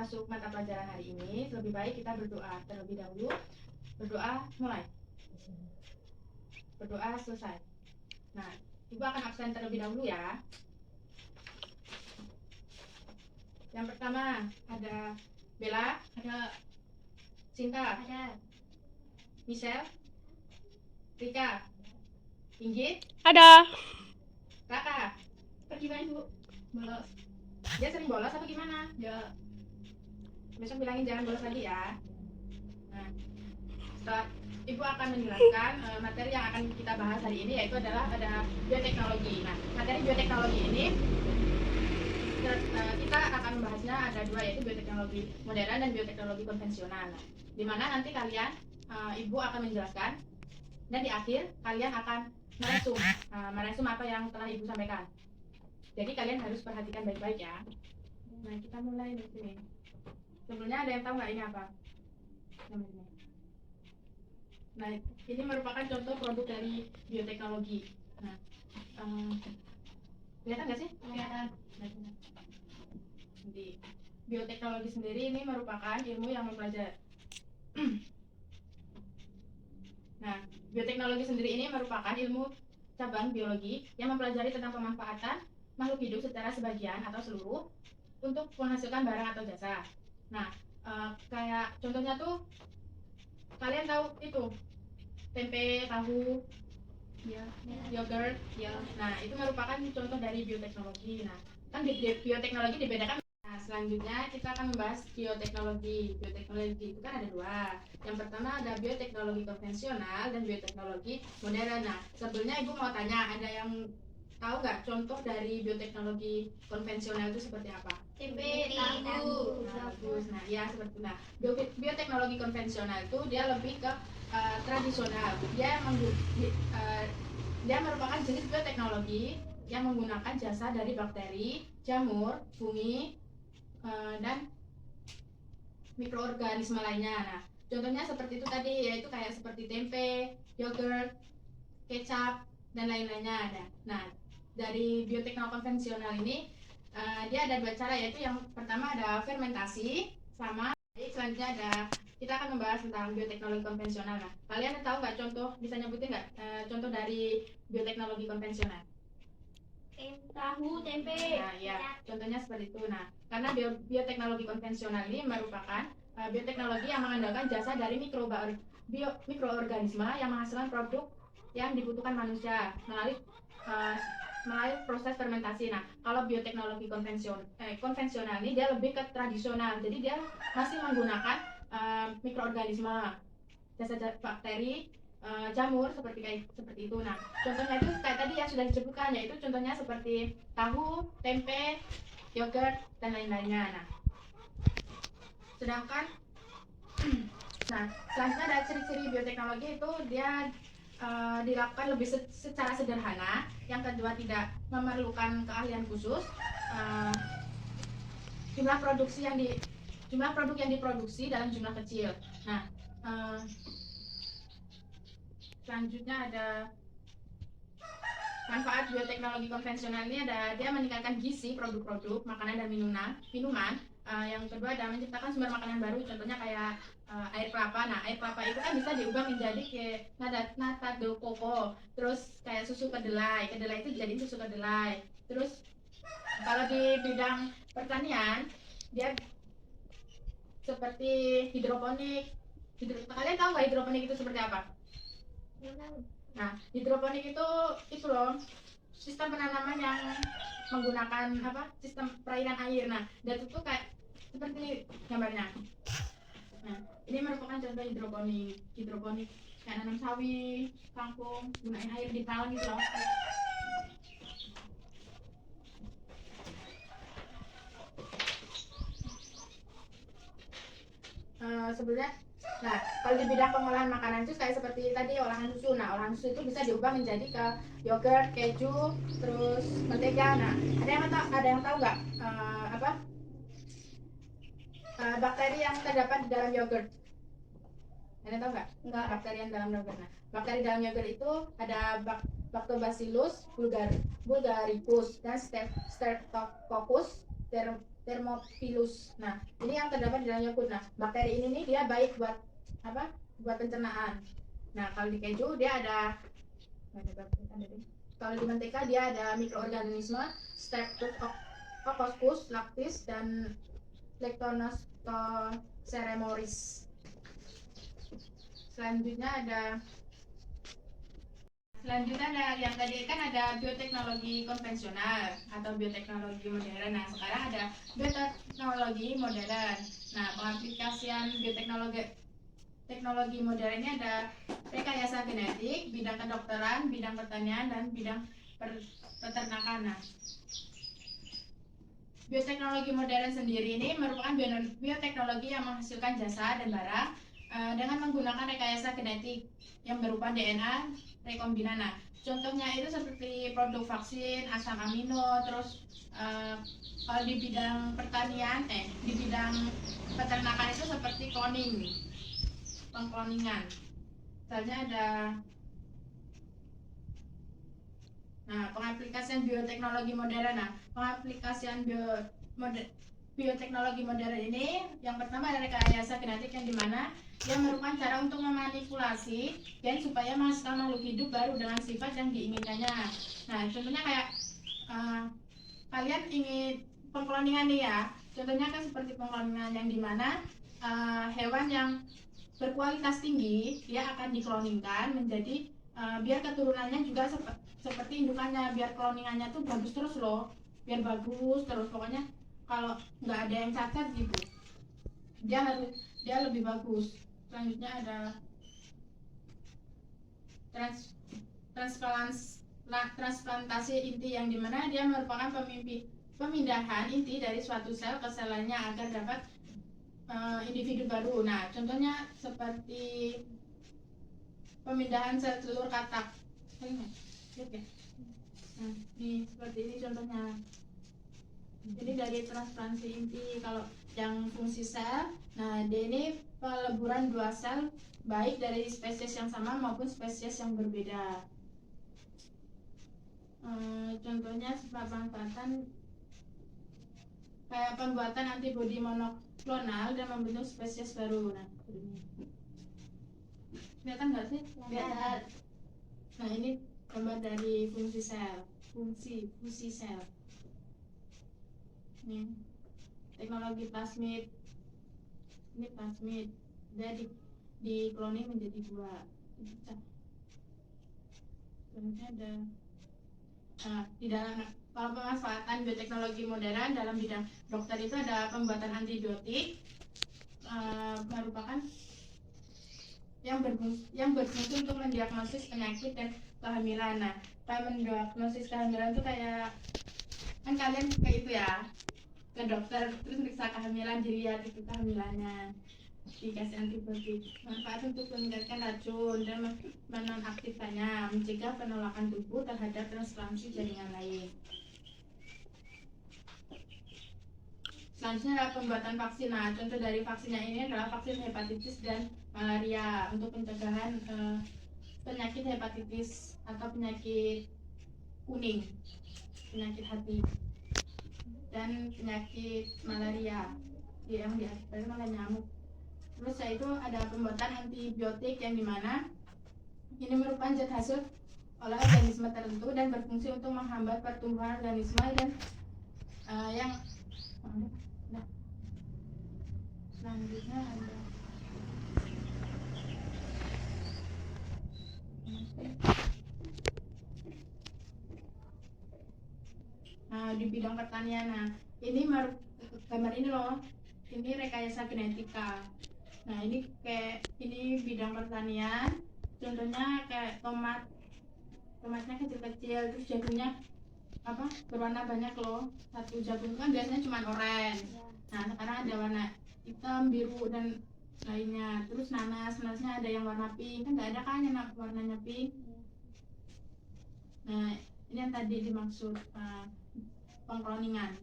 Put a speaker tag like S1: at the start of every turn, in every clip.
S1: masuk mata pelajaran hari ini, lebih baik kita berdoa terlebih dahulu. Berdoa mulai. Berdoa selesai. Nah, Ibu akan absen terlebih dahulu ya. Yang pertama ada Bella, ada Sinta, ada Michelle, Rika, Inggit,
S2: Ada.
S1: Kakak. Pergi mana Bu? Bolos. Dia sering bolos apa gimana? Ya. Besok bilangin jangan bolos lagi ya. Nah, setelah Ibu akan menjelaskan materi yang akan kita bahas hari ini, yaitu adalah ada bioteknologi. Nah, materi bioteknologi ini kita akan membahasnya ada dua, yaitu bioteknologi modern dan bioteknologi konvensional. Nah, di mana nanti kalian Ibu akan menjelaskan dan di akhir kalian akan meresum apa yang telah Ibu sampaikan. Jadi kalian harus perhatikan baik-baik ya. Nah, kita mulai di sini. Sebelumnya ada yang tahu nggak ini apa? Nah, ini merupakan contoh produk dari bioteknologi. Nah, kelihatan nggak sih? Kelihatan. Jadi, bioteknologi sendiri ini merupakan ilmu yang mempelajari. Nah, bioteknologi sendiri ini merupakan ilmu cabang biologi yang mempelajari tentang pemanfaatan makhluk hidup secara sebagian atau seluruh untuk menghasilkan barang atau jasa. Nah, kayak contohnya tuh kalian tahu itu tempe, tahu, ya, yogurt, ya. Nah, itu merupakan contoh dari bioteknologi. Nah, kan bioteknologi dibedakan. Nah, selanjutnya kita akan membahas bioteknologi. Bioteknologi itu kan ada dua. Yang pertama ada bioteknologi konvensional dan bioteknologi modern. Nah, sebelumnya Ibu mau tanya, ada yang tahu nggak contoh dari bioteknologi konvensional itu seperti apa?
S3: Tempe, tahu.
S1: Nah, bagus. Nah, ya seperti itu. Nah, bioteknologi konvensional itu dia lebih ke tradisional. Dia merupakan jenis bioteknologi yang menggunakan jasa dari bakteri, jamur, fungi, dan mikroorganisme lainnya. Nah, contohnya seperti itu tadi, yaitu kayak seperti tempe, yogurt, kecap, dan lain-lainnya ada. Nah, dari bioteknologi konvensional ini dia ada dua cara, yaitu yang pertama ada fermentasi sama selanjutnya ada kita akan membahas tentang bioteknologi konvensional. Nah, kalian tahu nggak contoh, bisa nyebutin nggak contoh dari bioteknologi konvensional?
S3: Tahu, tempe.
S1: Nah, ya, contohnya seperti itu. Nah, karena bioteknologi konvensional ini merupakan bioteknologi yang mengandalkan jasa dari mikroorganisme yang menghasilkan produk yang dibutuhkan manusia melalui proses fermentasi. Nah, kalau bioteknologi konvensional ini dia lebih ke tradisional. Jadi dia masih menggunakan mikroorganisme, jasa bakteri, jamur seperti itu. Nah, contohnya itu kayak tadi yang sudah disebutkan, yaitu contohnya seperti tahu, tempe, yogurt, dan lain-lainnya. Nah, sedangkan selanjutnya ada ciri-ciri bioteknologi itu dia dilakukan lebih secara sederhana. Yang kedua, tidak memerlukan keahlian khusus. Jumlah produk yang diproduksi dalam jumlah kecil. Nah, selanjutnya ada manfaat bioteknologi konvensional ini ada dia meningkatkan gizi produk-produk makanan dan minuman. Yang kedua ada menciptakan sumber makanan baru, contohnya kayak air kelapa. Nah, air kelapa itu kan bisa diubah menjadi kayak nata de coco, terus kayak susu kedelai itu jadi susu kedelai. Terus kalau di bidang pertanian dia seperti hidroponik. Kalian tahu nggak hidroponik itu seperti apa? Nah, hidroponik itu loh sistem penanaman yang menggunakan sistem perairan air. Nah, dan itu kayak seperti gambarnya. Nah, ini merupakan contoh hidroponik kayak nanam sawi, kangkung, gunain air di talang gitu loh. Sebenarnya, nah kalau di bidang pengolahan makanan itu kayak seperti tadi olahan susu. Nah, olahan susu itu bisa diubah menjadi ke yogurt, keju, terus mentega. Nah, ada yang tahu nggak bakteri yang terdapat di dalam yogurt? Ada tahu nggak?
S3: Nggak.
S1: Bakteri yang dalam yogurt. Nah, bakteri dalam yogurt itu ada Lactobacillus bulgaricus dan Streptococcus Thermophilus. Nah, ini yang terdapat di dalam yogurt. Nah, bakteri ini nih dia baik buat apa? Buat pencernaan. Nah, kalau di keju dia ada kalau di mentega dia ada mikroorganisme Streptococcus lactis dan Leptonostoceremoris. Selanjutnya ada yang tadi kan ada bioteknologi konvensional atau bioteknologi modern. Nah, sekarang ada bioteknologi modern. Nah, pengaplikasian teknologi modern ini ada rekayasa genetik, bidang kedokteran, bidang pertanian, dan bidang peternakan. Nah, bioteknologi modern sendiri ini merupakan bioteknologi yang menghasilkan jasa dan barang dengan menggunakan rekayasa genetik yang berupa DNA rekombinan. Nah, contohnya itu seperti produk vaksin, asam amino, terus kalau di bidang pertanian, di bidang peternakan itu seperti cloning, pengkloningan. Misalnya ada pengaplikasian bioteknologi modern. Nah, pengaplikasian bioteknologi modern ini yang pertama ada rekayasa genetik yang dimana yang merupakan cara untuk memanipulasi gen supaya menghasilkan makhluk hidup baru dengan sifat yang diinginkannya. Nah, contohnya kayak kalian ingin pengkloningan nih ya. Contohnya kan seperti pengkloningan yang dimana hewan yang berkualitas tinggi dia akan dikloningkan menjadi biar keturunannya juga seperti indukannya, biar kloningannya tuh bagus terus loh, biar bagus terus, pokoknya kalau nggak ada yang cacat gitu dia lebih bagus. Selanjutnya ada transplantasi inti yang dimana dia merupakan pemindahan inti dari suatu sel ke sel lainnya agar dapat individu baru. Nah, contohnya seperti pemindahan sel telur katak. Nah, ini seperti ini contohnya. Jadi dari transplantasi inti. Kalau yang fungsi sel, nah dia ini peleburan dua sel baik dari spesies yang sama maupun spesies yang berbeda. Contohnya pemanfaatan kayak pembuatan antibodi monoklonal dan membentuk spesies baru. Nah, ini kelihatan nggak sih?
S3: Kelihatan.
S1: Nah, ini gambar dari fungsi sel, fungsi sel. Nih, teknologi plasmid. Ini plasmid, dia di cloning menjadi dua. Selanjutnya ada di dalam kalau pemanfaatan bioteknologi modern dalam bidang dokter itu ada pembuatan antibiotik merupakan yang berfungsi untuk mendiagnosis penyakit dan kehamilan. Nah, kayak mendiagnosis kehamilan itu kayak kan kalian kayak itu ya ke dokter terus periksa kehamilan, dilihat itu kehamilannya, dikasih antibiotik. Manfaat untuk meningkatkan racun dan menonaktifkannya, mencegah penolakan tubuh terhadap transplantasi jaringan lain. Selanjutnya adalah pembuatan vaksin. Nah, contoh dari vaksinnya ini adalah vaksin hepatitis dan malaria untuk pencegahan penyakit hepatitis atau penyakit kuning, penyakit hati, dan penyakit malaria yang diakibatkan oleh nyamuk. Terus itu ada pembuatan antibiotik yang dimana ini merupakan zat hasil oleh organisme tertentu dan berfungsi untuk menghambat pertumbuhan organisme dan yang selanjutnya ada di bidang pertanian. Nah, ini gambar ini loh, ini rekayasa genetika. Nah, ini kayak ini bidang pertanian, contohnya kayak tomatnya kecil-kecil, terus jagungnya berwarna banyak loh. Satu jagung kan biasanya cuma oranye. Nah, sekarang ada warna hitam, biru, dan lainnya. Terus nanasnya ada yang warna pink, kan nggak ada kan yang warnanya pink. Nah, ini yang tadi dimaksud pengkloningan.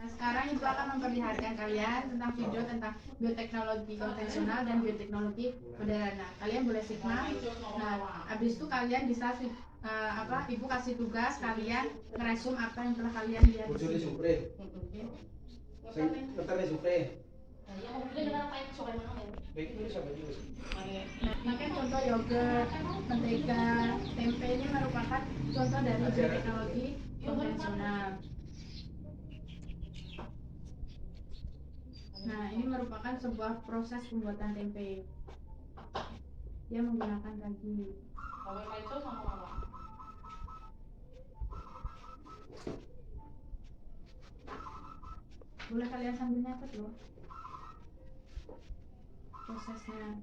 S1: Nah, sekarang Ibu akan memperlihatkan kalian tentang video tentang bioteknologi konvensional dan bioteknologi modern. Nah, kalian boleh simak. Nah, habis itu kalian bisa Ibu kasih tugas kalian ngeresum apa yang telah kalian lihat di
S2: Bojone
S1: sini.
S2: Supre. Sing ngeterne Supre. Iki wis sampe iki wis.
S1: Nah, ini kan contoh yogurt, mentega, tempe ini merupakan contoh dari bioteknologi konvensional. Nah, ini merupakan sebuah proses pembuatan tempe. Dia menggunakan ragi. Boleh kalian sambil nyatet loh. Prosesnya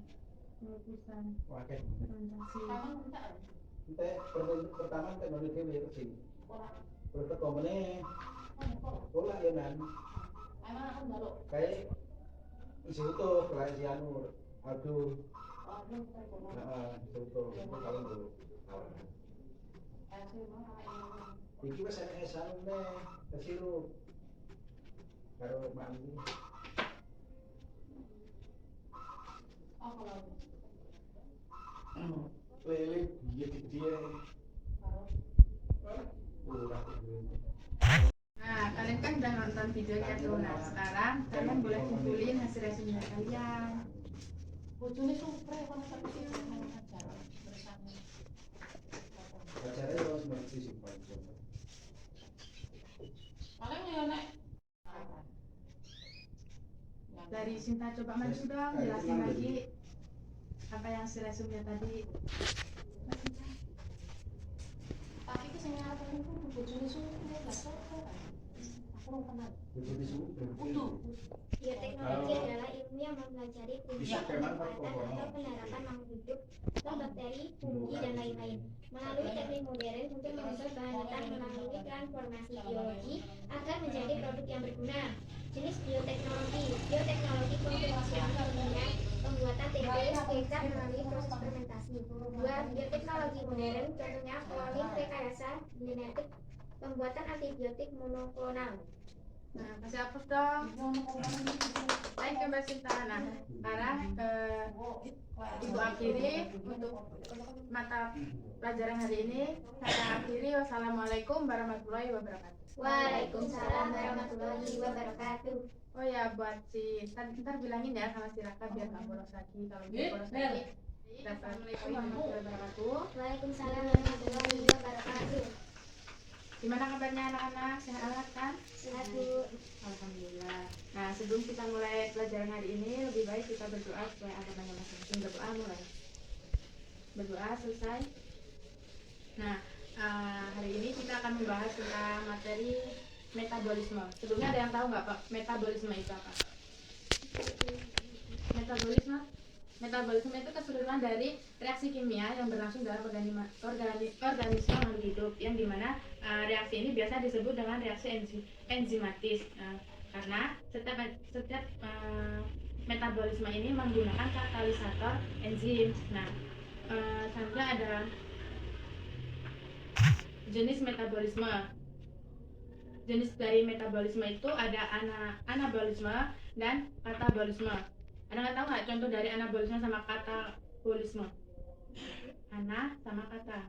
S1: pengukusan
S2: Oke.
S1: fermentasi.
S2: Ente pertama ente nol dhewe ya kesini. Terus teko meneh. Pola ya nan. Kayak isi utuh kayak si anu. Aduh. Heeh, isi utuh. Itu kalau dulu. Iki wis enek anu neh, sirup. Karo mandi. Lele dia gede.
S1: Nah, kalian kan udah nonton videonya tuh. Nah, sekarang kalian boleh kumpulin hasil resumnya kalian.
S2: Acaranya harus mesti simpan.
S1: Dari Sinta coba maju dong, jelasin lagi apa yang hasil resumnya tadi.
S2: Bojone Supre.
S3: Bioteknologi adalah ilmu yang mempelajari prinsip pemanfaatan atau penerapan makhluk hidup atau bakteri, fungi, dan lain-lain melalui teknik modern untuk membentuk bahan mentah melalui transformasi biologi agar menjadi produk yang berguna. Jenis bioteknologi. Bioteknologi konvensional umumnya pembuatan tempe, kecap melalui proses fermentasi. 2. Bioteknologi modern contohnya kloning, rekayasa genetik, pembuatan antibiotik monoklonal.
S1: Nah, kasih hapus dong. Ayo ke Mbak Sinta. Nah, sekarang Ibu akhiri untuk mata pelajaran hari ini. Saya akhiri. Wassalamualaikum warahmatullahi wabarakatuh.
S3: Waalaikumsalam warahmatullahi wabarakatuh.
S1: Oh ya, buat si ntar bilangin ya sama si Raka biar nggak bolos lagi. Kalau dia bolos lagi. Assalamualaikum warahmatullahi wabarakatuh.
S3: Waalaikumsalam warahmatullahi wabarakatuh.
S1: Gimana kabarnya anak-anak? Sehat kan?
S3: Sehat, Bu.
S1: Alhamdulillah. Nah, sebelum kita mulai pelajaran hari ini, lebih baik kita berdoa supaya agamanya masing-masing. Berdoa mulai. Berdoa selesai. Nah, hari ini kita akan membahas tentang materi metabolisme. Sebelumnya ada yang tahu nggak Pak, metabolisme itu apa? Metabolisme itu keseluruhan dari reaksi kimia yang berlangsung dalam organisme makhluk hidup, yang dimana reaksi ini biasa disebut dengan reaksi enzimatis. Karena setiap metabolisme ini menggunakan katalisator enzim. Nah, sampai ada jenis metabolisme. Jenis dari metabolisme itu ada anabolisme dan katabolisme. Ada nggak tahu nggak contoh dari anabolisme sama katabolisme? Ana sama kata.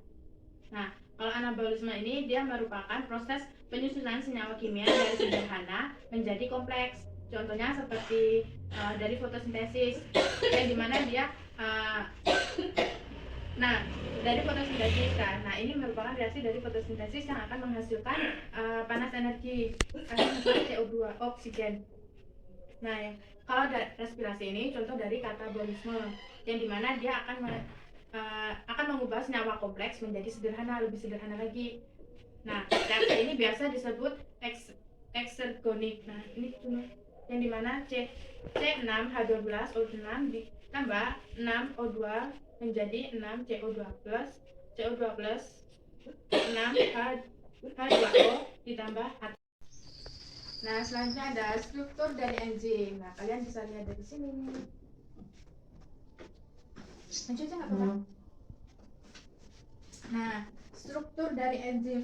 S1: Nah, kalau anabolisme ini dia merupakan proses penyusunan senyawa kimia dari sederhana menjadi kompleks. Contohnya seperti dari fotosintesis, yang dimana dia dari fotosintesis kan. Nah, ini merupakan reaksi dari fotosintesis yang akan menghasilkan panas energi, akan menghasilkan CO2, oksigen. Nah, kalau respirasi ini contoh dari katabolisme, yang dimana dia akan mengubah senyawa kompleks menjadi sederhana, lebih sederhana lagi. Nah, reaksi ini biasa disebut eksergonik. Nah, ini cuma yang dimana C6H12O6 ditambah 6O2 menjadi 6CO2 plus 6H2O ditambah H. Nah, selanjutnya ada struktur dari enzim. Nah, kalian bisa lihat dari sini. Lanjut aja nggak apa-apa. Nah, struktur dari enzim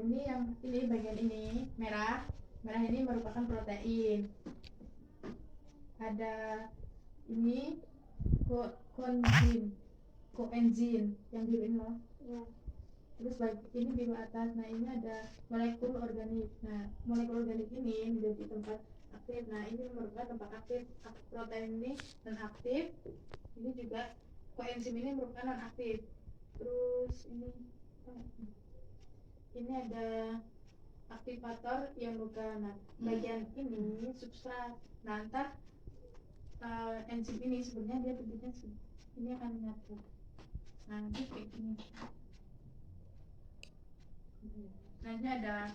S1: ini yang ini bagian ini merah. Merah ini merupakan protein. Ada ini koenzim yang biru ini loh.
S3: Ya.
S1: Terus ini biru atas. Nah, ini ada molekul organik. Nah, molekul organik ini menjadi tempat aktif. Nah, ini merupakan tempat aktif. Protein ini non aktif. Ini juga koenzim ini merupakan non aktif. Terus ini ada aktivator ionoga. Nah, bagian ini substrat. Nah, ntar enzim ini sebenarnya dia tujuannya ini akan menyatu. Nah, nanti kayak gini. Nah, ini ada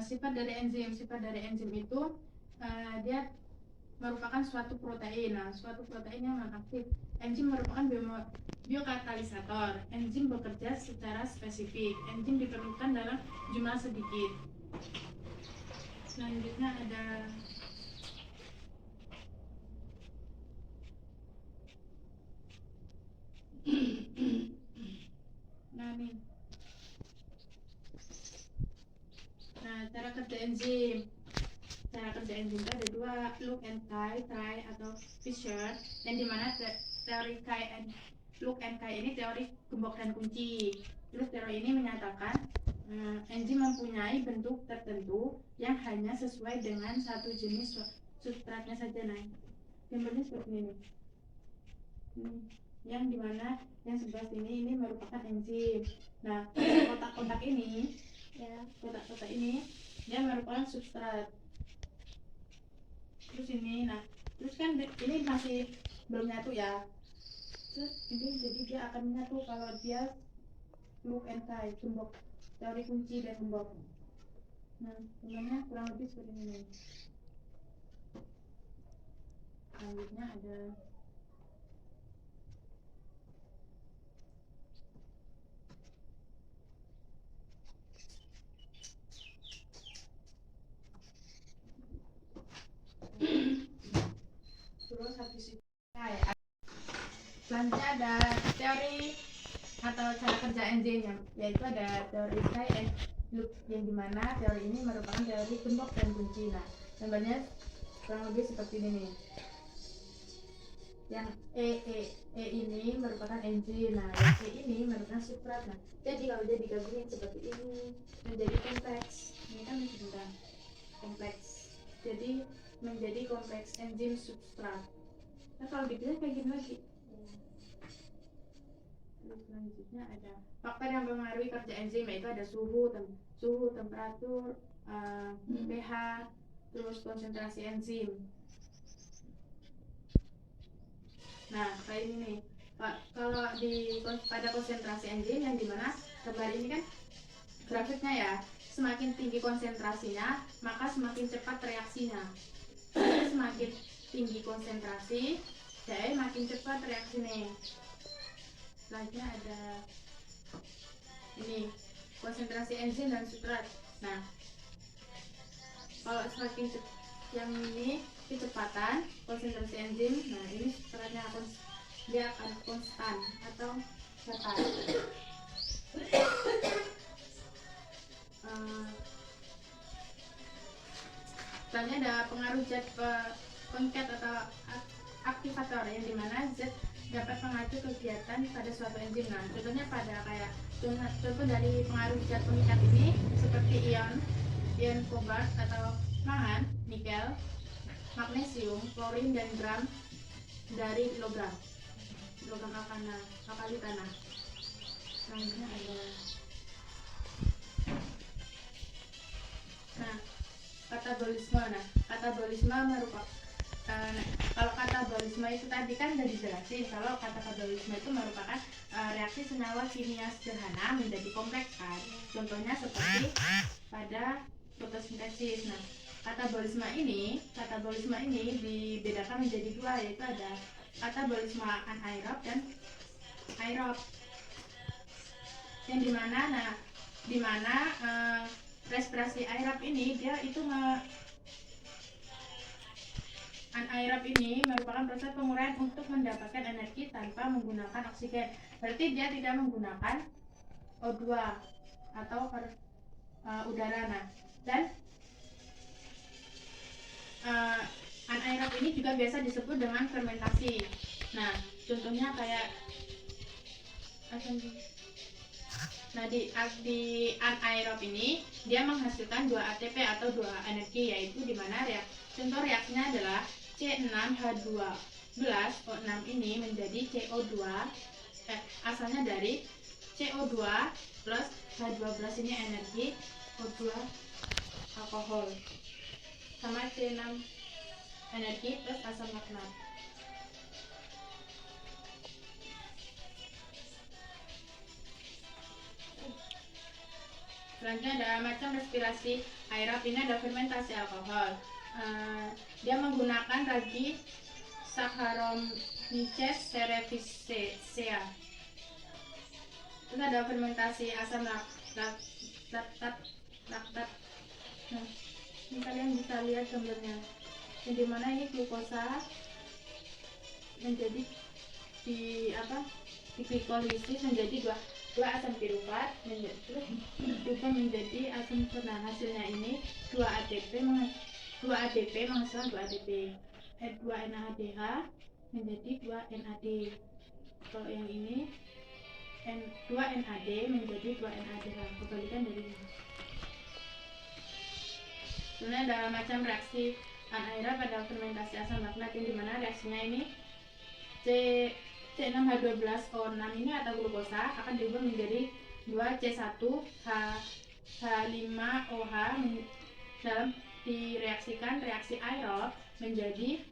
S1: sifat dari enzim. Sifat dari enzim itu dia merupakan suatu protein. Nah, suatu protein yang non aktif. Enzim merupakan biokatalisator. Enzim bekerja secara spesifik. Enzim diperlukan dalam jumlah sedikit. Selanjutnya ada cara kerja enzim. Cara kerja enzim itu ada dua, Luke and Kay atau Fisher, yang dimana teori Luke and Kay ini teori gembok dan kunci. Terus teori ini menyatakan enzim mempunyai bentuk tertentu yang hanya sesuai dengan satu jenis substratnya saja. Nah, gambarnya seperti ini. Yang dimana yang sebelah sini ini merupakan enzim. Nah, kotak-kotak ini, kotak-kotak ini dia merupakan substrat. Terus ini, nah, terus kan ini masih belum nyatu ya. Terus ini jadi dia akan menyatu kalau dia Luke and Kay, gembok, teori kunci dan gembok. Nah, sebenarnya kurang lebih seperti ini. Selanjutnya ada terus habis itu selanjutnya ada teori atau cara kerja enzim, yaitu ada teori Kay and Luke, yang dimana teori ini merupakan teori gembok dan kunci. Nah, gambarnya kurang lebih seperti ini nih. Yang E ini merupakan enzim. Nah, yang E ini merupakan substrat. Nah, jadi kalau dia digabungin seperti ini menjadi kompleks. Ini kan sebentar kompleks. Jadi menjadi kompleks enzim substrat. Nah, kalau dibilang kayak gini lagi. Terus selanjutnya ada faktor yang mempengaruhi kerja enzim, yaitu ada suhu, temperatur, pH, terus konsentrasi enzim. Nah, kayak ini nih. Kalau pada konsentrasi enzim yang dimana gambar ini kan grafiknya ya, semakin tinggi konsentrasinya maka semakin cepat reaksinya. Jadi semakin tinggi konsentrasi, jadi makin cepat reaksinya. Selanjutnya ada ini konsentrasi enzim dan substrat. Nah, kalau semakin yang ini kecepatan konsentrasi enzim, nah ini substratnya dia akan konstan atau datar. Selanjutnya ada pengaruh zat pengkat atau aktivator, yang dimana zat dapat mengacu kegiatan pada suatu enzim. Nah, contohnya pada kayak contoh dari pengaruh zat pengikat ini seperti ion kobalt atau mangan, nikel, magnesium, klorin, dan gram dari logam alkali tanah. Selanjutnya ada katabolisme. Nah, katabolisme merupakan kalau katabolisme itu tadi kan sudah dijelasin kalau katabolisme itu merupakan reaksi senyawa kimia sederhana menjadi kompleks kan. Contohnya seperti pada fotosintesis. Nah, katabolisme ini dibedakan menjadi dua, yaitu ada katabolisme anaerob dan aerob. Yang dimana respirasi aerob ini dia itu anaerob ini merupakan proses penguraian untuk mendapatkan energi tanpa menggunakan oksigen. Berarti dia tidak menggunakan O2 atau udara. Nah, dan anaerob ini juga biasa disebut dengan fermentasi. Nah, contohnya kayak nah di anaerob ini dia menghasilkan 2 ATP atau 2 energi, yaitu di mana contoh reaksinya adalah C6H12O6 ini menjadi CO2 asalnya dari CO2 plus H12 ini energi, O2 alkohol, sama C6 energi plus asam laknat. Selanjutnya ada macam respirasi aerob. Ini ada fermentasi alkohol. Dia menggunakan ragi Saccharomyces cerevisiae. Terus ada fermentasi asam laktat. Nah, ini kalian bisa lihat gambarnya. Yang dimana ini glukosa menjadi diglikolisis menjadi dua asam piruvat juga menjadi asam. Nah, hasilnya ini 2 ADP menghasilkan 2 ADP, 2 NADH menjadi 2 NAD. Kalau yang ini 2 NAD menjadi 2 NADH, kebalikan dari ini. Sebenarnya ada macam reaksi anaerob pada fermentasi asam laknat, yang dimana reaksinya ini C6H12O6 ini atau glukosa akan diubah menjadi 2C1H5OH dalam direaksikan reaksi aerob menjadi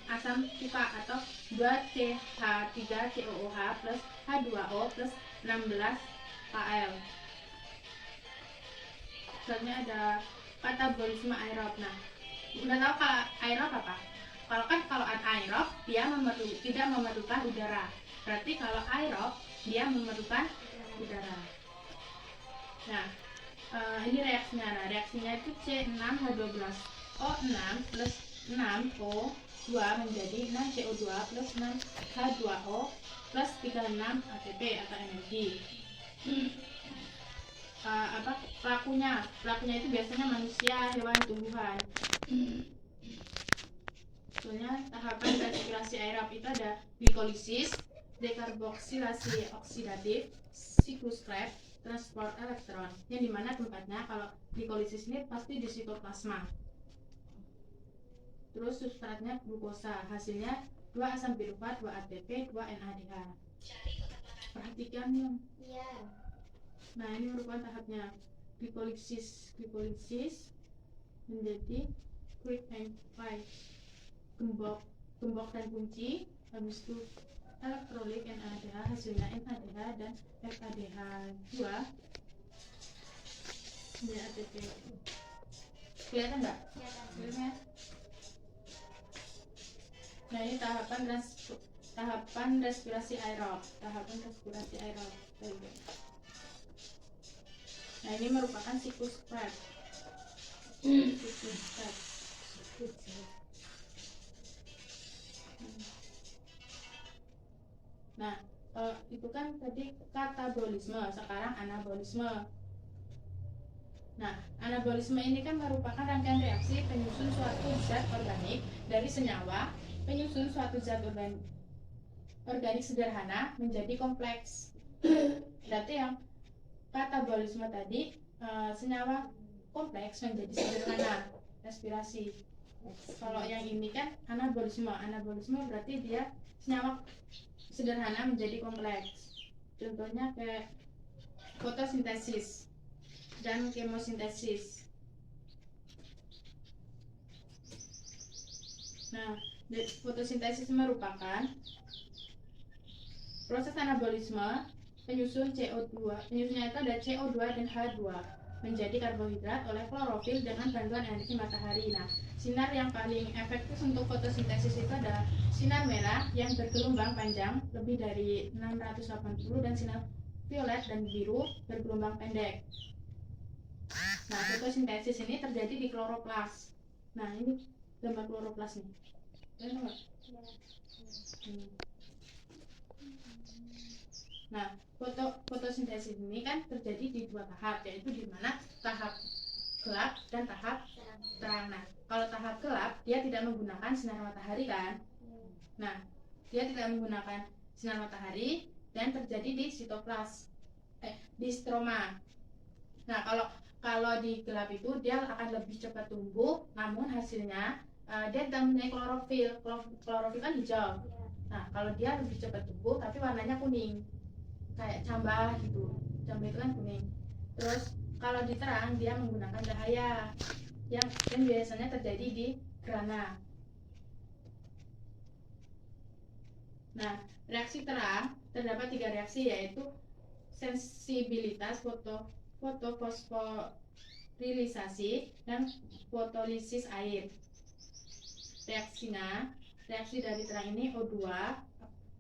S1: asam cuka atau 2CH3COOH plus H2O plus 16Kl. Selanjutnya ada katabolisme aerob. Nah, udah tahu kalau aerob apa? Kalau anaerob dia tidak memerlukan udara. Berarti kalau aerob dia memerlukan udara. Nah, ini reaksinya. Nah, reaksinya itu C6H12O6 plus 6O2 menjadi 6CO2 plus 6H2O plus 36 ATP atau energi. Pelakunya itu biasanya manusia, hewan, tumbuhan. Soalnya tahapan respirasi aerob itu ada glikolisis, dekarboksilasi oksidatif, siklus Krebs, transport elektron. Yang dimana tempatnya kalau glikolisis ini pasti di sitoplasma. Terus substratnya glukosa, hasilnya 2 asam piruvat, 2 ATP, 2 NADH. Perhatikan ya.
S3: Iya.
S1: Nah, ini merupakan tahapnya glikolisis menjadi quick and fly, gembok dan kunci. Habis itu elektrolit NADH, hasilnya NADH dan FADH2 ini ATP. Kelihatan nggak? Kelihatan. Nah, ini tahapan respirasi aerob. Nah, ini merupakan siklus Krebs. Nah, itu kan tadi katabolisme, sekarang anabolisme. Nah, anabolisme ini kan merupakan rangkaian reaksi penyusun suatu zat organik dari senyawa penyusun suatu zat organik sederhana menjadi kompleks. Berarti yang katabolisme tadi senyawa kompleks menjadi sederhana, respirasi. Kalau yang ini kan anabolisme berarti dia senyawa sederhana menjadi kompleks. Contohnya kayak fotosintesis dan kemosintesis. Nah, fotosintesis merupakan proses anabolisme penyusun CO2. Penyusunnya itu ada CO2 dan H2 menjadi karbohidrat oleh klorofil dengan bantuan energi matahari. Nah, sinar yang paling efektif untuk fotosintesis itu ada sinar merah yang bergelombang panjang lebih dari 680 dan sinar violet dan biru bergelombang pendek. Nah, fotosintesis ini terjadi di kloroplas. Nah, ini gambar kloroplas nih. Lihat nggak? Nah, fotosintesis ini kan terjadi di 2 tahap, yaitu di mana tahap gelap dan tahap terang. Nah, kalau tahap gelap dia tidak menggunakan sinar matahari kan? Nah, dia tidak menggunakan sinar matahari dan terjadi di di stroma. Nah, kalau di gelap itu dia akan lebih cepat tumbuh, namun hasilnya dia tidak mempunyai klorofil. Klorofil kan hijau. Nah, kalau dia lebih cepat tumbuh tapi warnanya kuning, kayak cambah gitu. Cambah itu kan kuning. Terus kalau di terang dia menggunakan cahaya yang biasanya terjadi di gerhana. Nah, reaksi terang terdapat 3 reaksi, yaitu sensibilitas fotofosforilisasi dan fotolisis air. Reaksi dari terang ini O2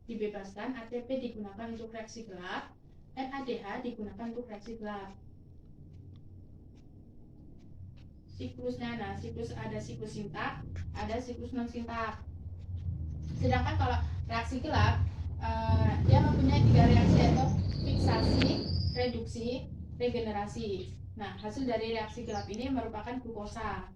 S1: dibebaskan, ATP digunakan untuk reaksi gelap, NADH digunakan untuk reaksi gelap. Siklusnya, nah siklus ada siklus sintak, ada siklus non sintak. Sedangkan kalau reaksi gelap dia mempunyai 3 reaksi, yaitu fiksasi, reduksi, regenerasi. Nah, hasil dari reaksi gelap ini merupakan glukosa.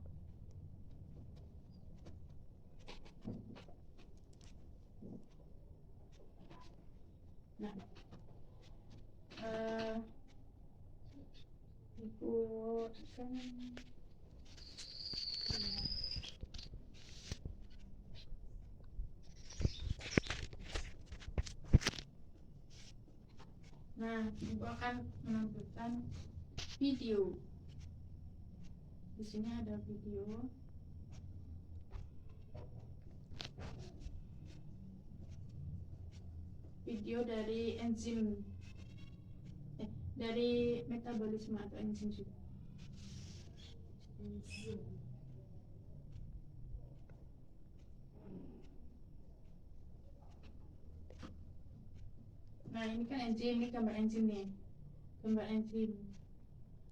S1: Nah, ibu akan menampilkan video. Di sini ada video. Video dari enzim, dari metabolisme atau enzim juga. Nah, ini kan enzim, ini gambar enzim nih. Gambar enzim.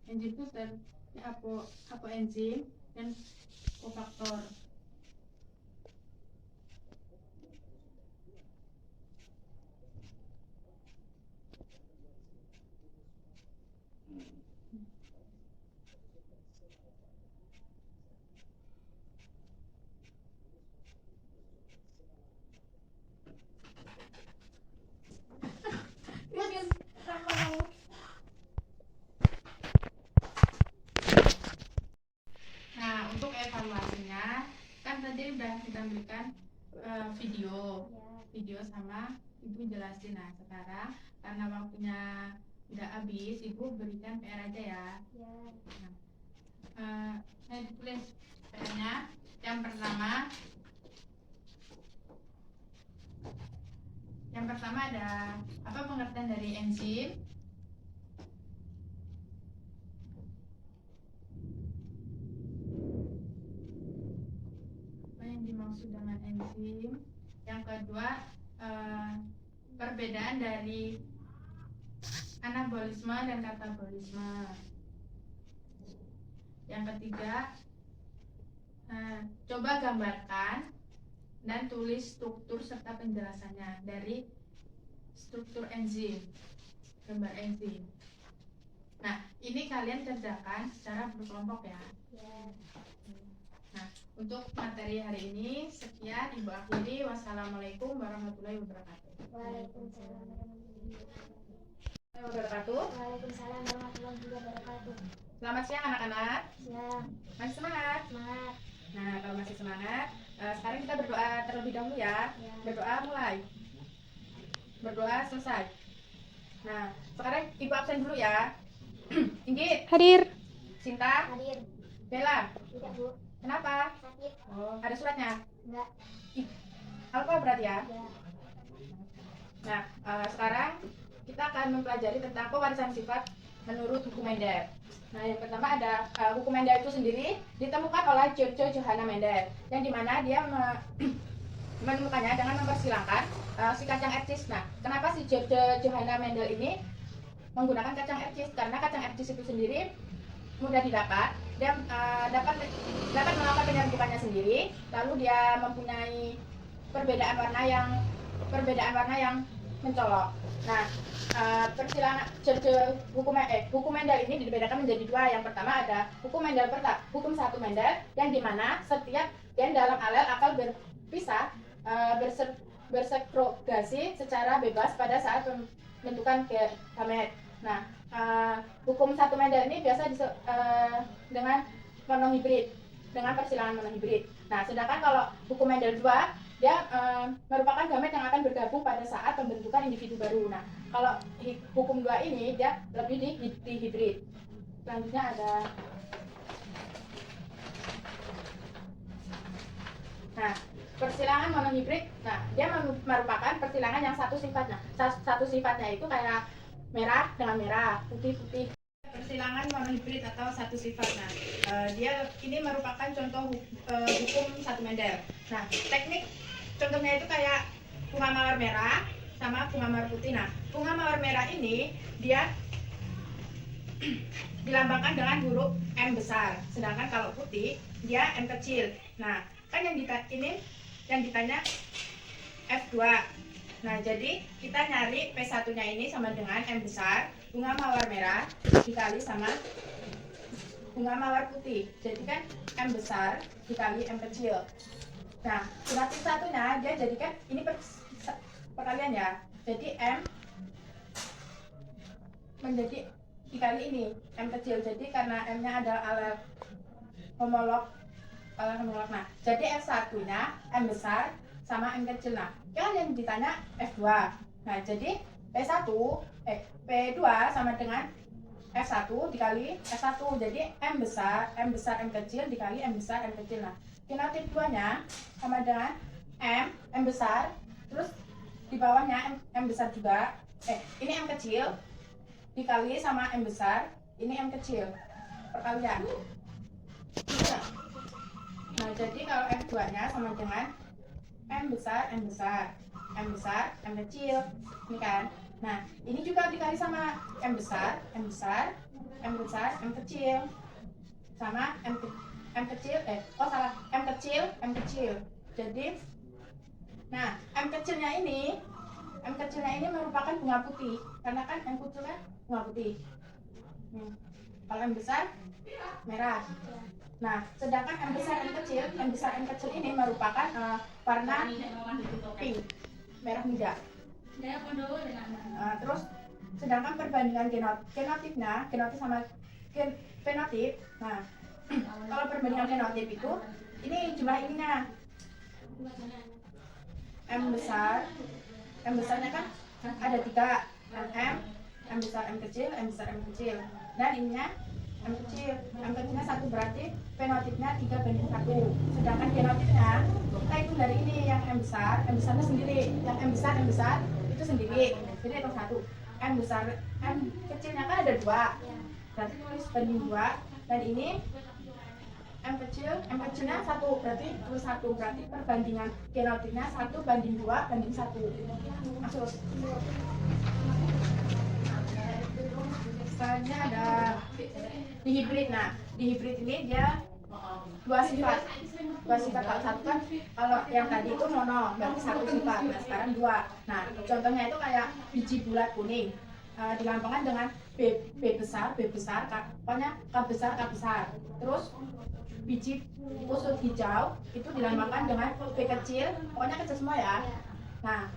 S1: Enzim itu apoenzim dan kofaktor. Nah, untuk evaluasinya kan tadi udah ditampilkan video sama ibu jelasin. Nah, sekarang karena waktunya udah habis, ibu berikan PR aja ya. Nah, saya tulis PR-nya. Yang pertama ada apa pengertian dari enzim. Apa yang dimaksud dengan enzim? Yang kedua, perbedaan dari anabolisme dan katabolisme. Yang ketiga, coba gambarkan dan tulis struktur serta penjelasannya dari struktur enzim, gambar enzim. Nah, ini kalian kerjakan secara berkelompok ya. Nah, untuk materi hari ini sekian, ibu akhiri. Wassalamualaikum warahmatullahi wabarakatuh.
S3: Waalaikumsalam
S1: Waalaikumsalam warahmatullahi wabarakatuh. Selamat siang anak-anak.
S3: Siang.
S1: Masih semangat?
S3: Semangat.
S1: Nah, kalau masih semangat, sekarang kita berdoa terlebih dahulu ya. Berdoa mulai. Berdoa selesai. Nah, sekarang ibu absen dulu ya. Inggit.
S4: Hadir.
S1: Sinta.
S3: Hadir.
S1: Bella.
S3: Tidak, Bu.
S1: Kenapa?
S3: Sakit.
S1: Oh, ada suratnya?
S3: Enggak.
S1: Alfa berarti ya.
S3: Ya.
S1: Nah, sekarang kita akan mempelajari tentang pewarisan sifat menurut hukum Mendel. Nah, yang pertama ada hukum Mendel itu sendiri ditemukan oleh George Johanna Mendel, yang dimana dia menemukannya dengan mempersilangkan si kacang ercis. Nah, kenapa si George Johanna Mendel ini menggunakan kacang ercis? Karena kacang ercis itu sendiri mudah didapat, dia dapat melakukan penyerbukannya sendiri, lalu dia mempunyai perbedaan warna yang mencolok. Nah, persilangan hukum Mendel ini dibedakan menjadi dua. Yang pertama ada hukum satu Mendel, yang dimana setiap gen dalam alel akan berpisah bersekrogasi secara bebas pada saat pembentukan gamet. Nah, hukum satu Mendel ini biasa dengan monohibrid, dengan persilangan monohibrid. Nah, sedangkan kalau hukum Mendel 2 dia merupakan gamet yang akan bergabung pada saat pembentukan individu baru. Nah, kalau hukum 2 ini dia lebih di hibrid. Selanjutnya ada persilangan monohibrid. Nah, dia merupakan persilangan yang satu sifatnya. Satu sifatnya itu kayak merah dengan merah, putih-putih. Persilangan monohibrid atau satu sifat. Nah, dia ini merupakan contoh hukum satu Mendel. Nah, teknik contohnya itu kayak bunga mawar merah sama bunga mawar putih. Nah, bunga mawar merah ini dia dilambangkan dengan huruf M besar, sedangkan kalau putih dia M kecil. Nah, kan yang ditanya F2. Nah, jadi kita nyari P1-nya ini sama dengan M besar, bunga mawar merah dikali sama bunga mawar putih. Jadi kan M besar dikali M kecil. Nah, grafik satunya dia jadikan ini perkalian ya. Jadi M menjadi dikali ini M kecil. Jadi karena M-nya adalah alel homolog. Nah, jadi F1-nya M besar sama M kecil. Nah, kan yang ditanya F2. Nah, jadi P2 sama dengan F1 dikali F1. Jadi M besar M kecil dikali M besar M kecil. Nah, kinotip 2-nya sama dengan M besar, terus di bawahnya M besar juga. Ini M kecil dikali sama M besar, ini M kecil. Perkalian. Nah, jadi kalau F2-nya sama dengan M besar, M kecil. Ini kan. Nah, ini juga dikali sama M besar, M kecil. Sama M kecil, M kecil. Jadi, nah, M kecilnya ini merupakan bunga putih. Karena kan M kecilnya bunga putih. Kalau M besar, merah. Nah, sedangkan M besar M kecil ini merupakan warna pink, merah muda. Terus sedangkan perbandingan genotip sama fenotip. Nah, kalau perbandingan genotip itu ini jumlah ininya. M besarnya kan ada 3, M besar M kecil, dan ininya M kecilnya 1, berarti fenotipnya 3:1. Sedangkan genotipnya kita hitung dari ini yang M besarnya sendiri, yang M besar itu sendiri, jadi hitung 1. M kecilnya kan ada 2, berarti tulis banding 2, dan ini M kecilnya 1, berarti tulis 1, berarti perbandingan genotipnya 1:2:1. Maksud selanjutnya ada dihibrid. Nah, dihibrid ini dia dua sifat. Kalau satu kan, kalau yang tadi itu mono, berarti satu sifat. Nah, sekarang 2. Nah, contohnya itu kayak biji bulat kuning, dilambangkan dengan B besar, pokoknya K besar. Terus biji kusut hijau itu dilambangkan dengan B kecil, pokoknya kecil semua ya. Nah,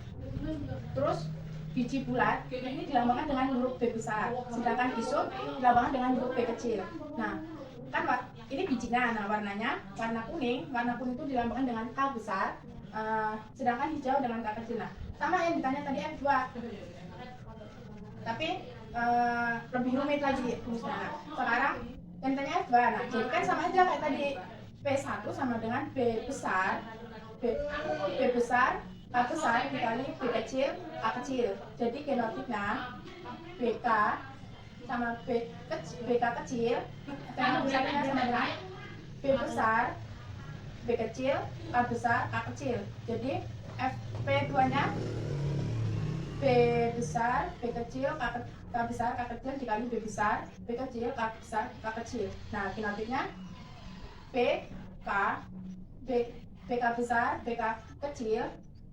S1: terus biji bulat ini dilambangkan dengan huruf B besar, sedangkan isuk dilambangkan dengan huruf B kecil. Nah, kan ini bijinya, nah warna kuning itu dilambangkan dengan K besar, sedangkan hijau dengan K kecil. Nah, sama yang ditanya tadi F2, tapi lebih rumit lagi tulisnya. Nah, sekarang yang ditanya F2, nah jadi kan sama aja kayak tadi, P1 sama dengan B besar K besar dikali B kecil, A kecil. Jadi genotipnya BK sama BK kecil, besarnya sama dengan B besar, B kecil, K besar, A kecil. Jadi P2-nya B besar, B kecil, K besar, K kecil dikali B besar, B kecil, K besar, K kecil. Nah, genotipnya BK besar, BK kecil,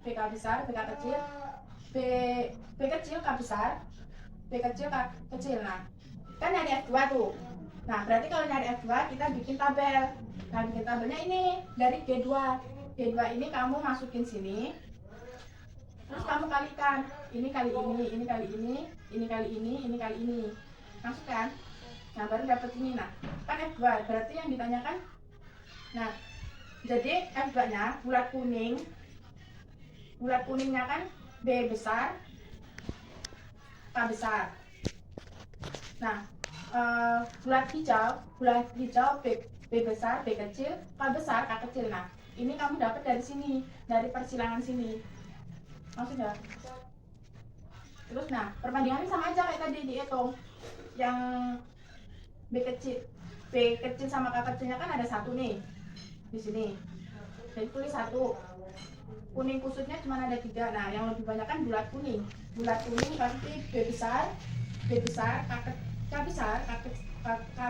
S1: BK besar, BK kecil, B kecil K besar, B kecil K kecil. Nah, kan nyari F2 tuh. Nah, berarti kalau nyari F2 kita bikin tabel. Nah, bikin tabelnya ini dari G2. G2 ini kamu masukin sini. Terus kamu kalikan. Ini kali ini, ini kali ini, ini kali ini, ini kali ini. Masukkan. Nah, baru dapat ini. Nah, kan F2 berarti yang ditanyakan. Nah, jadi F2-nya bulat kuning. Bulat kuningnya kan B besar, K besar. Nah, bulat hijau B besar, B kecil, K besar, K kecil. Nah, ini kamu dapat dari sini, dari persilangan sini. Maksudnya? Terus nah, perbandingannya sama aja kayak tadi dihitung. Yang B kecil sama K kecilnya kan ada satu nih di sini. Jadi tulis satu. Kuning kusutnya cuma ada 3. Nah, yang lebih banyak kan bulat kuning. Bulat kuning pasti B besar, K besar, K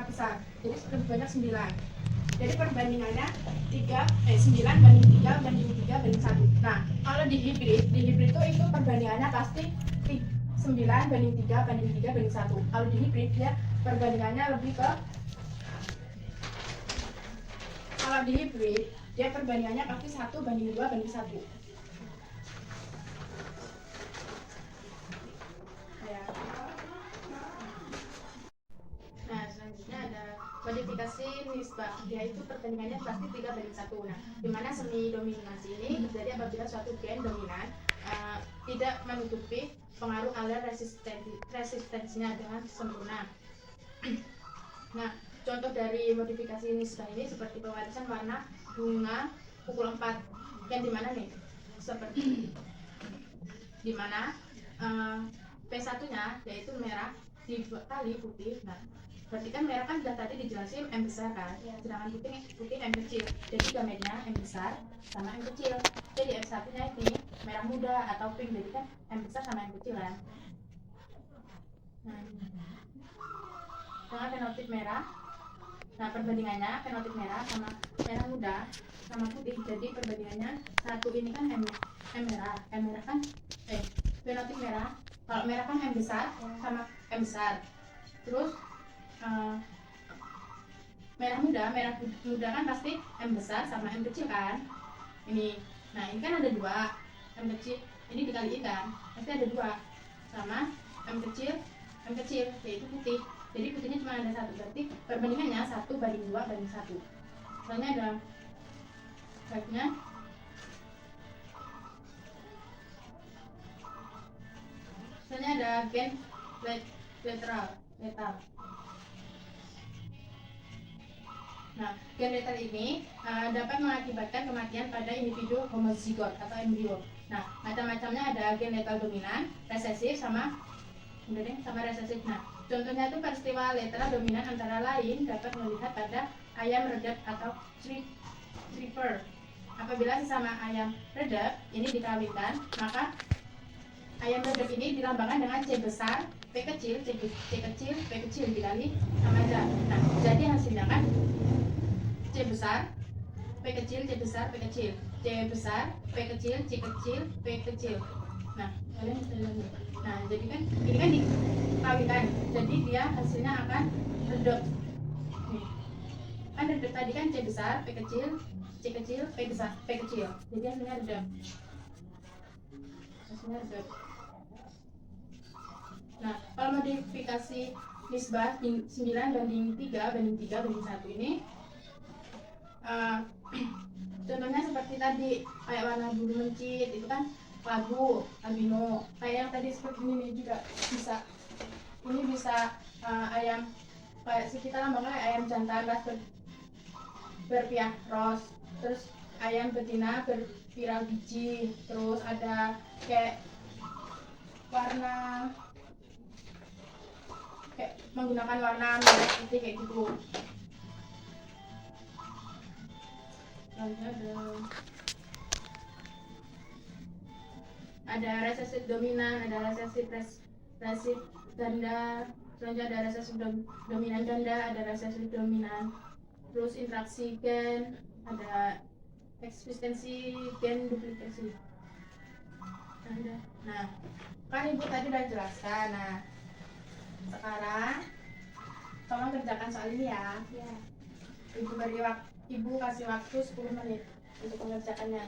S1: besar. Jadi lebih banyak 9. Jadi perbandingannya 9 banding 3 banding 3 banding 1. Nah, kalau di hybrid itu perbandingannya pasti 9 banding 3 banding 3 banding 1. Kalau di hybrid ya perbandingannya lebih ke dia perbandingannya pasti 1 banding 2 banding 1. Nah, selanjutnya ada modifikasi nisbah. Dia itu perbandingannya pasti 3 banding 1. Nah, dimana semi dominasi ini terjadi apabila suatu gen dominan tidak menutupi pengaruh aliran resistensinya dengan sempurna. Nah, contoh dari modifikasi nisbah ini seperti pewarisan warna bunga pukul 4 yang dimana nih seperti dimana P1 nya yaitu merah dikali putih. Nah, berarti kan merah kan sudah tadi dijelasin M besar kan, sedangkan putih M kecil. Jadi gametnya M besar sama M kecil. Jadi F1 nya ini merah muda atau pink, jadi kan M besar sama M kecil kan. Nah, dengan fenotip merah. Nah, perbandingannya fenotip merah sama merah muda sama putih. Jadi perbandingannya satu ini kan M merah kan fenotip merah. Kalau merah kan M besar sama M besar. Terus merah muda kan pasti M besar sama M kecil kan. Ini. Nah, ini kan ada 2 M kecil. Ini dikaliin kan. Pasti ada 2 sama M kecil yaitu putih. Jadi putihnya cuma ada 1, berarti perbandingannya 1 banding 2 banding 1. Soalnya ada baiknya ada gen letal. Nah, gen letal ini dapat mengakibatkan kematian pada individu homozigot atau embrio. Nah, macam-macamnya ada gen letal dominan, resesif sama resesif. Nah, contohnya itu peristiwa letal dominan antara lain dapat melihat pada ayam redap atau stripper. Apabila sesama ayam redap ini dikawinkan, maka ayam redap ini dilambangkan dengan C besar, P kecil, C kecil, P kecil dikali sama aja. Nah, jadi hasilnya kan C besar, P kecil, C besar, P kecil, C besar, P kecil, C kecil, P kecil. Nah, kalian bisa lihat. Nah, jadi kan ini kan dikawinkan, jadi dia hasilnya akan redap. Nih, kan redap tadi kan C besar, P kecil, C kecil, P besar, P kecil. Jadi hasilnya redap. Nah, kalau modifikasi nisbah 9 banding 3 banding 3 banding 1 ini contohnya seperti tadi kayak warna bulu mencit itu kan labu albino, kayak yang tadi seperti ini juga bisa. Ini bisa ayam kayak kita lambangnya ayam jantan ras berpiah ros, terus ayam betina berviral biji, terus ada kayak warna kayak menggunakan warna merah putih kayak gitu. Ada resesif dominan, ada resesif ganda, selanjutnya ada resesif dominan ganda, ada resesif dominan, terus interaksi gen, ada eksistensi gen duplikasi. Nah, kan ibu tadi udah jelaskan. Nah, sekarang tolong kerjakan soal ini ya.
S3: Ya.
S1: Ibu kasih waktu 10 menit untuk mengerjakannya.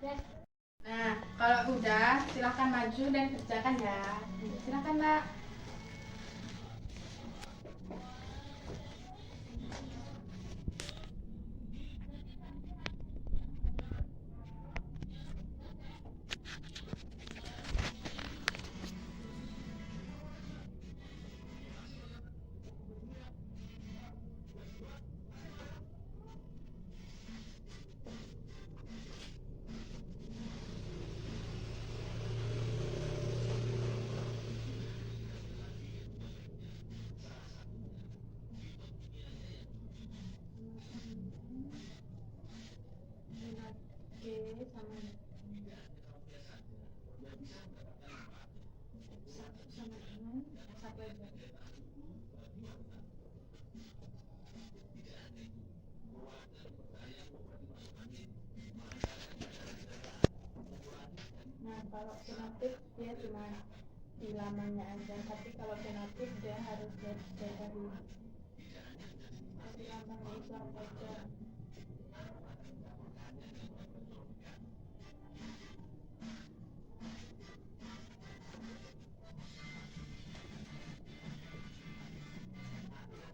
S3: Ya.
S1: Nah, kalau udah silahkan maju dan kerjakan ya. Silahkan Mbak. Oke, sama dengan satu aja. Nah, kalau sinoptik dia cuma di lamanya aja, tapi kalau sinoptik dia harus dari lamanya itu apa aja.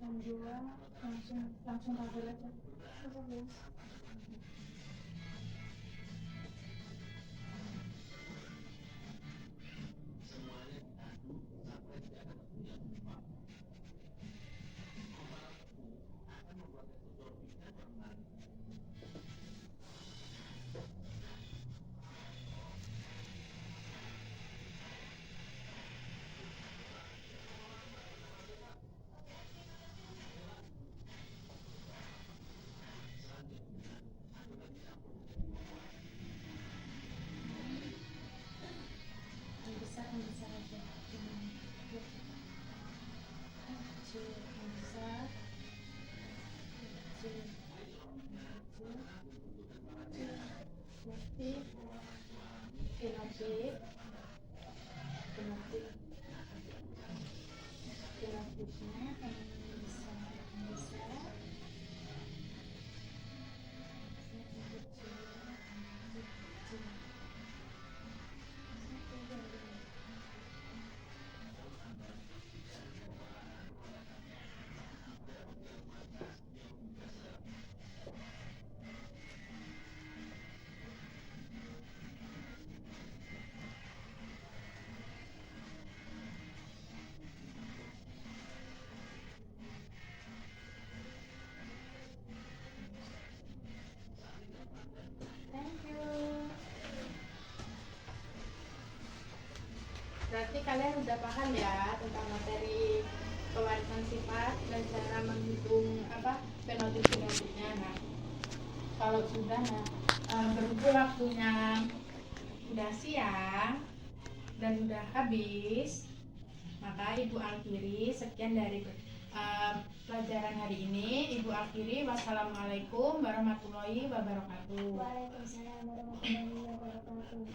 S1: Yang dua langsung kabel aja. Yang besar aja. Kecil, yang besar, kecil, motif, sinoptik, sinoptiknya yang besar, yang kecil, Thank you. Berarti kalian udah paham ya tentang materi pewarisan sifat dan cara menghitung fenotip-fenotipnya. Nah, kalau sudah, berhubung waktunya udah siang dan udah habis, maka Ibu akhiri. Sekian dari pelajaran hari ini. Ibu akhiri. Wassalamualaikum warahmatullahi wabarakatuh.
S3: Waalaikumsalam warahmatullahi wabarakatuh.